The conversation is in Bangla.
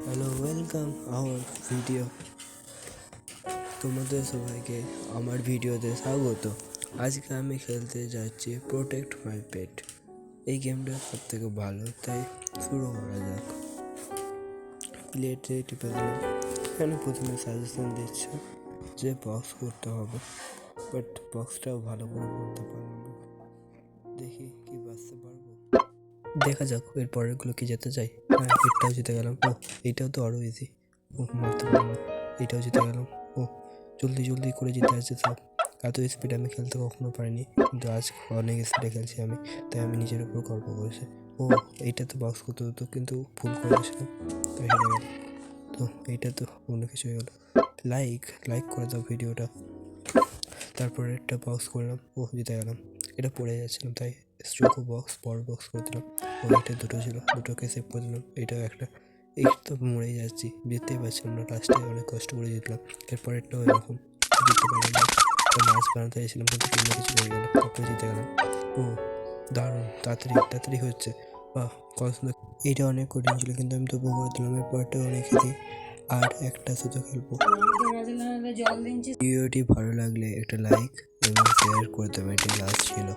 Hello, welcome hour video. তোমাদের সবাইকে আমার ভিডিওতে স্বাগত। আজকে আমি খেলতে যাচ্ছি প্রোটেক্ট মাই পেট। এই গেমটা সব থেকে ভালো, তাই শুরু করা যাক। প্লেটে টিপে দিলাম। এখানে প্রথমে সাজেশন দিচ্ছে যে বক্স করতে হবে, বাট বক্সটাও ভালো করে করতে পারবো না। দেখি কি বাঁচতে পারবো, দেখা যাক। এর পরেরগুলো কি যেতে চাই। হ্যাঁ, এটাও জিতে গেলাম। ও, এইটাও তো আরও ইজি। ও, মারতে পারলাম। এইটাও জিতে গেলাম। ও, জলদি জলদি করে জিতে আসছে সব। এত স্পিডে আমি খেলতে কখনো পারিনি, কিন্তু আজ অনেক স্পিডে খেলছি আমি, তাই আমি নিজের উপর গর্ব করেছি। ও, এইটা তো বক্স করতে হতো, কিন্তু ভুল করে দিয়েছিলাম, তাই হেরে গেল। তো এইটা তো অন্য কিছু হয়ে গেলো। লাইক করে দাও ভিডিওটা। তারপরে একটা বক্স করলাম। ও, জিতে গেলাম। এটা পড়ে যাচ্ছিলাম, তাই স্ট্রোকো বক্স, বড় বক্স করে দিলাম। ও, এটা দুটো ছিল, দুটোকে সেভ করে দিলাম। এটাও একটা। এই তো মরেই যাচ্ছি, জিততেই পারছিলাম না। লাস্টে অনেক কষ্ট করে জিতলাম। এরপরেরটাও এরকম, জিততে পারলাম না। মাছ বানাতে চাইছিলাম, কিন্তু কিছু না কিছু হয়ে গেল, তারপরে জিতে গেলাম। ও, দারুণ, তাড়াতাড়ি তাড়াতাড়ি হচ্ছে। বাহ, কত সুন্দর। এইটা অনেক কঠিন ছিল, কিন্তু আমি তবুও করে দিলাম। এরপরটা অনেক ইজি, আর একটা শুধু খেলবো। ভিডিওটি ভালো লাগলে একটা লাইক এবং শেয়ার করে দেবেন। এটি লাস্ট ছিল।